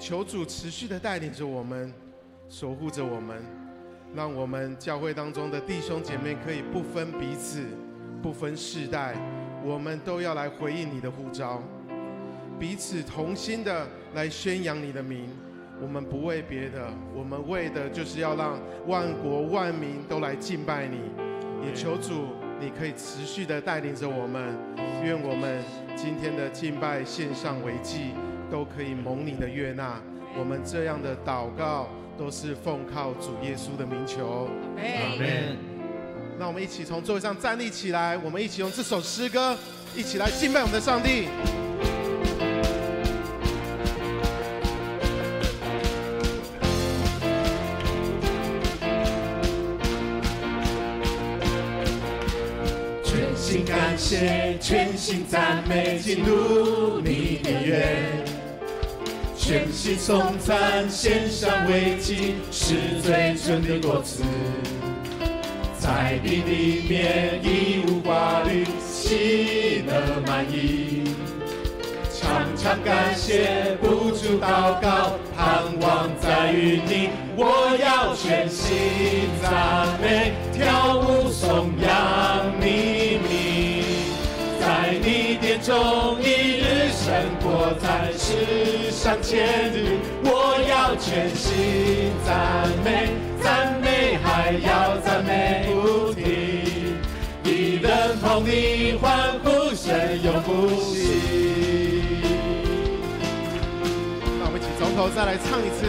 求主持续的带领着我们，守护着我们，让我们教会当中的弟兄姐妹可以不分彼此，不分世代，我们都要来回应你的呼召，彼此同心的来宣扬你的名。我们不为别的，我们为的就是要让万国万民都来敬拜你。也求主你可以持续的带领着我们，愿我们今天的敬拜献上为祭，都可以蒙你的悦纳。我们这样的祷告都是奉靠主耶稣的名求，阿们。让我们一起从座位上站立起来，我们一起用这首诗歌一起来敬拜我们的上帝。全心感谢，全心赞美，进入你的约。全心颂赞，献上为祭，是最纯的果子。在你里面一无挂虑，喜乐满溢。常常感谢，不住祷告，盼望在于你。我要全心赞美，跳舞颂扬你名。在你殿中一日生活在世上千日，我要全心赞美，赞美还要赞美不停。一人同你欢呼声永不息。那我们一起从头再来唱一次。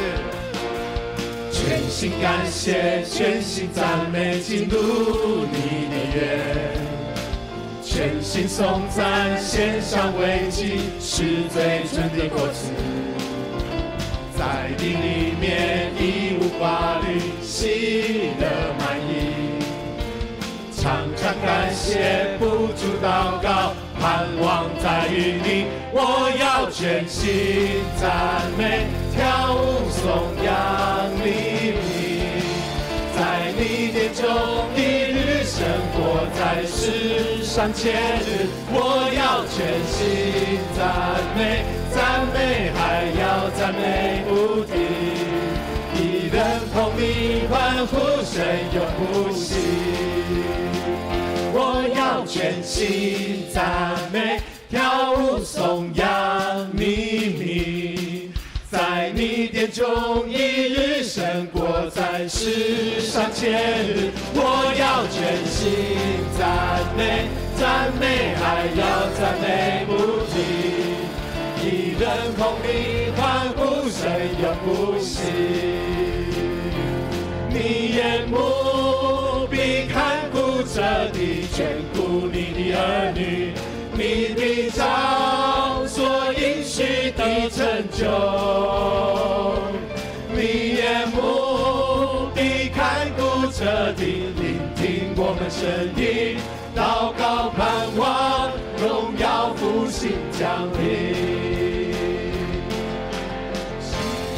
全心感谢，全心赞美，进入你的约。全心颂赞，献上为祭，是最纯的果子。在你里面一无挂虑，喜乐满溢。常常感谢，不住祷告，盼望在于你。我要全心赞美，跳舞颂扬你名。在你殿中一日生活在世上千日，我要全心赞美，赞美还要赞美不停。一人同你欢呼声永不息。我要全心赞美，跳舞颂扬你名。在你殿中一日生活在世上千日，我要全心赞美，赞美还要赞美不停。一人同你欢呼声永不息。你眼目必看顾着地，眷顾你的儿女，你必照所应许的成就。你眼目必看顾着地，聆听我们声音，祷告盼望，荣耀复兴降临。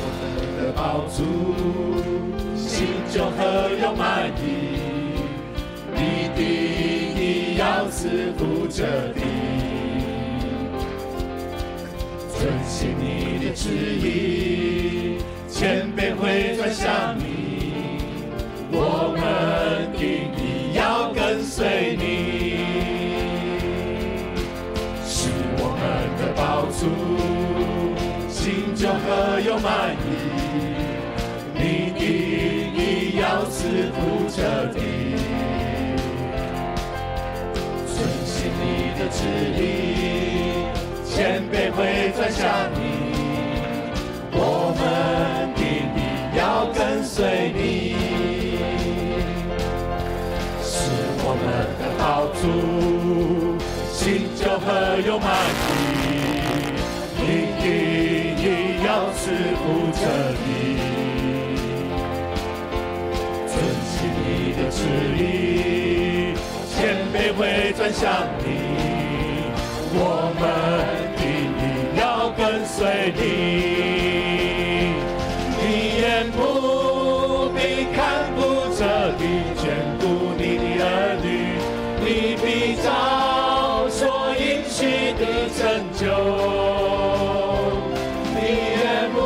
我们的宝珠，心中何有满意？你的意要赐福这地，遵行你的旨意，谦卑会转向你，我们的意要跟随你，是我们的宝珠，心中何有满意？你的意要赐福这地，遵行你的旨意，谦卑会转向你，我们的意要跟随你，是我们的宝珠，心中何有满意？你的意要赐福这地，你的旨意，谦卑会转向你，我们的意要跟随你。你眼目必看顾着地，眷顾你的儿女，你必照所应许的成就。你眼目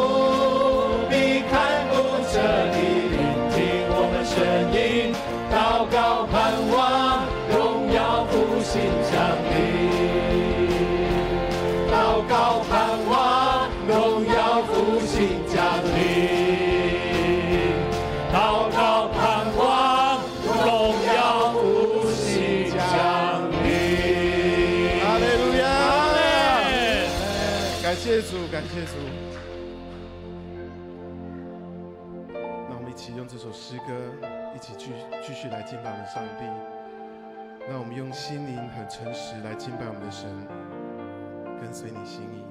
复兴降临，祷告盼望荣耀复兴降临。哈利路亚！感谢主，感谢主。让我们一起用这首诗歌，一起继续来敬拜我们上帝。让我们用心灵很诚实来敬拜我们的神，跟随你心意。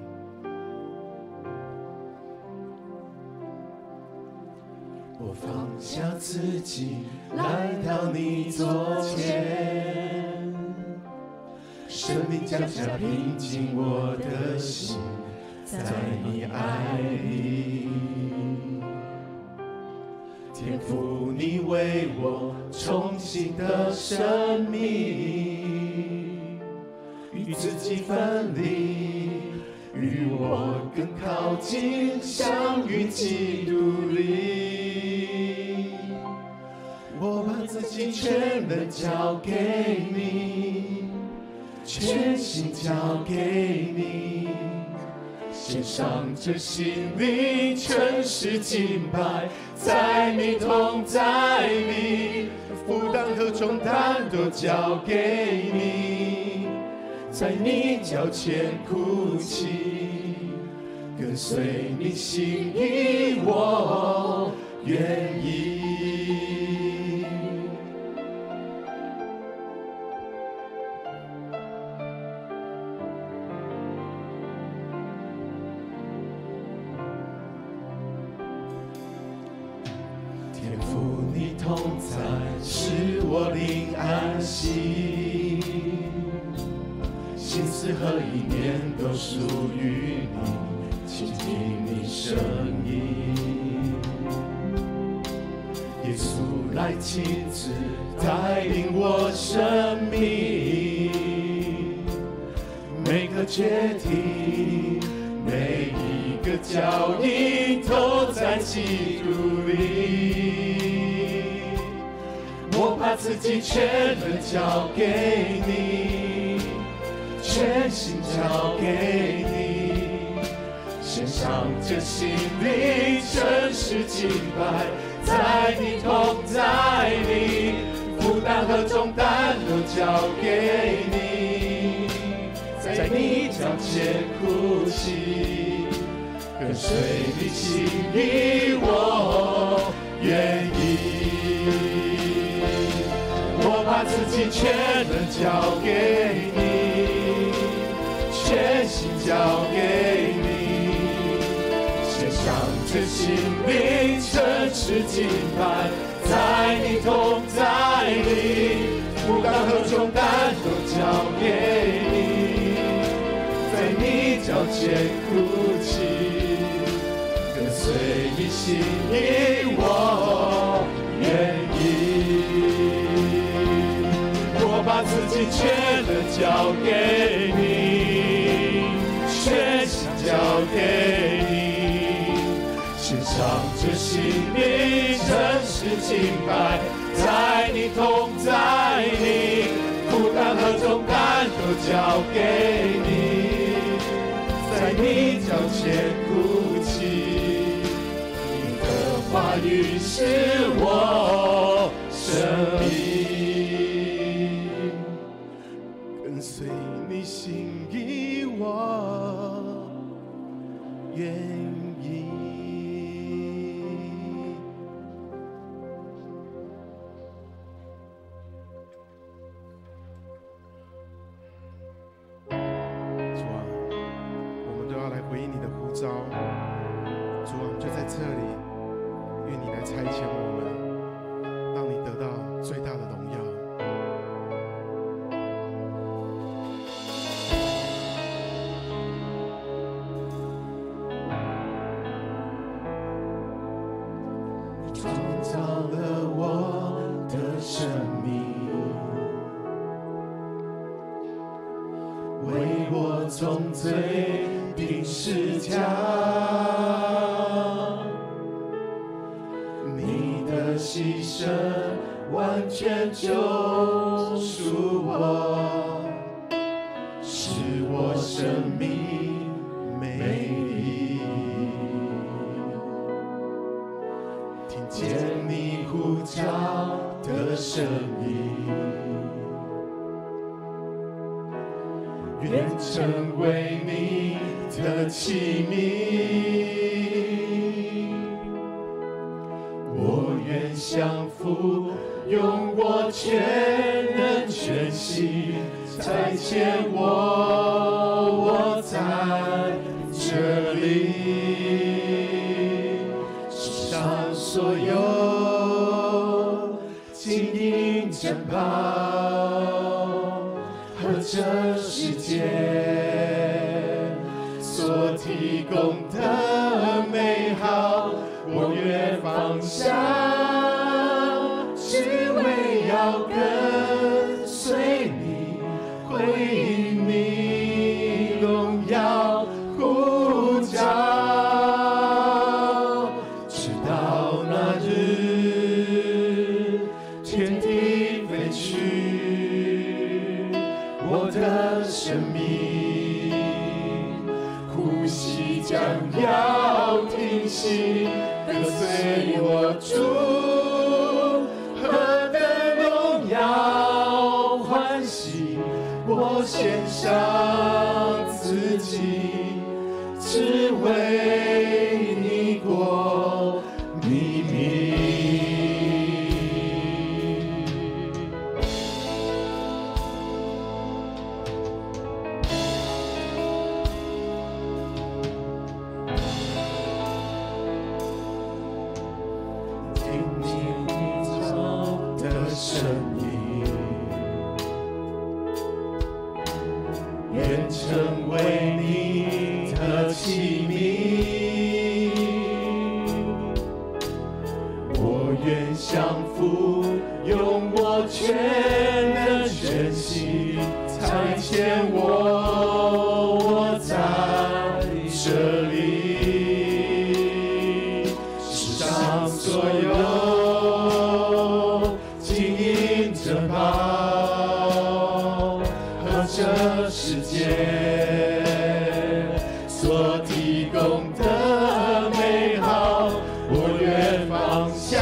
我放下自己，来到你座前，生命降下平静我的心，在你爱里。天父，你为我重新的生命，与自己分离，与我更靠近，相遇基督里。我把自己全人交给你，全心交给你，献上这心灵，全是敬拜，在你同在里，负担和重担都交给你，在你脚前哭泣，跟随你心意，我愿意。天父，你同在，使我灵安息，心思和意念都属于你，倾听你声音。耶稣来亲自带领我生命，每个决定，每一个脚印都在基督里。我把自己全人交给你，全心交给你，献上这心灵，全是敬拜，在你同在里，负担和重担都交给你，在你脚前哭泣，跟随你心意，我愿意。我把自己全人交给你，全心交给你，献上这心灵，全是敬拜，在你同在里，负担和重担都交给你，在你脚前哭泣，跟随你心意，我愿意。我把自己全人交给你，全心交给你，献上这心灵，真实敬拜，在你同在里，负担和重担都交给你，在你脚前哭泣，你的话语是我生命，跟随你心意，我愿意。主啊，我们都要来回应你的呼召。主啊，我们就在这里，愿你来差遣我们，让你得到最大的荣耀。创造了我的生命，为我从罪定十架，你的牺牲完全救赎我，使我生命美丽。听见你呼召的声音，愿成为你的器皿。我愿降服，用我全能全心差遣我在这里。世上所有金银珍宝和这世界所提供的美好，我愿放下，只为要跟随你，回应你荣耀呼召，直到那日天地废去，我的生命呼吸将要停息，跟随我主，何等荣耀欢喜，我献上自己，只为你国你名。声音，愿成为你的器皿。我愿降服，用我全能全心差遣我在这里。世上所有珍宝和这世界所提供的美好，我愿放下，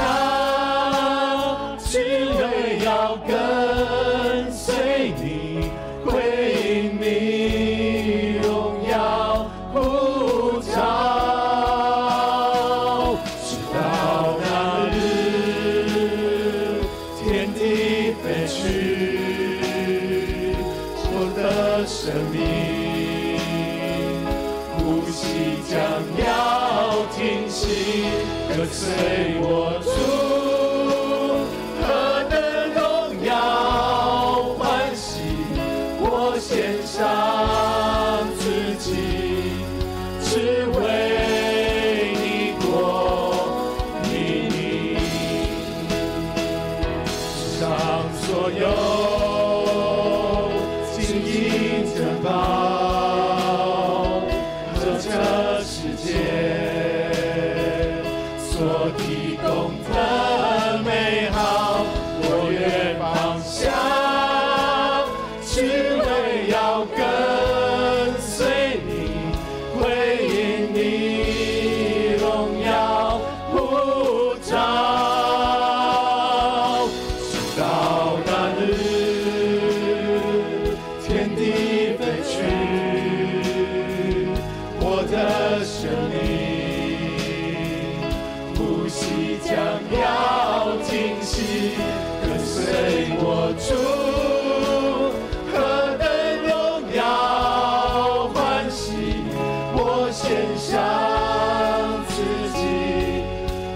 只为要跟随你，回应你荣耀呼召，直到那日天地废去，我的生命呼吸将要停息，跟随我主，何等荣耀欢喜，我献上自己，只为你国你名。世上所有金银珍宝和这世界所提供的美好，我愿放下，只为要跟随你，回应你荣耀呼召，直到那日天地废去，我的生命呼吸将要停息，跟随我主，何等荣耀欢喜，我献上自己，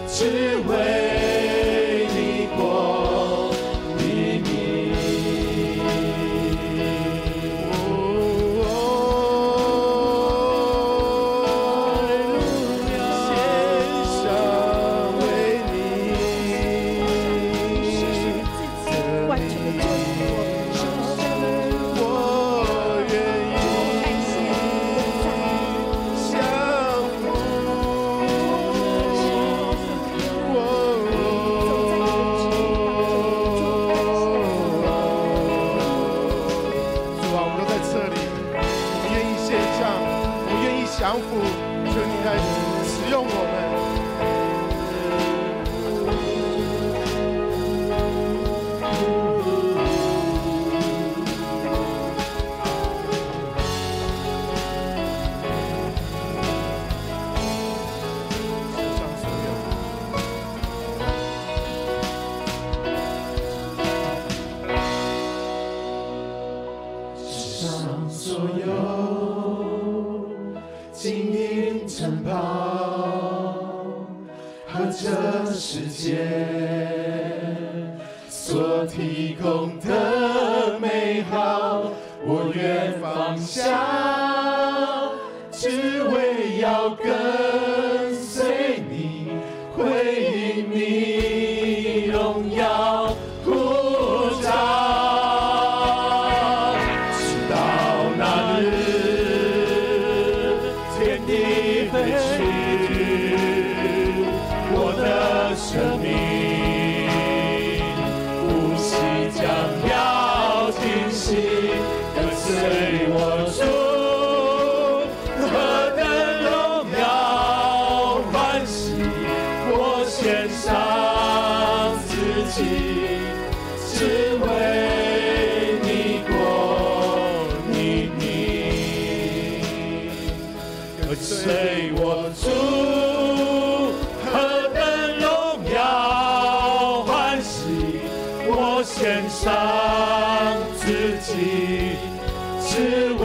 只为你国你名。献上为你。和这世界所提供的美好，我愿放下，只为要跟随你，回应你荣耀呼召。直到那日天地废去，我的生命呼吸将要停息，跟随我主，何等荣耀欢喜，我献上自己，只为你国你名，跟随我主，何等荣耀欢喜，我献上自己，只为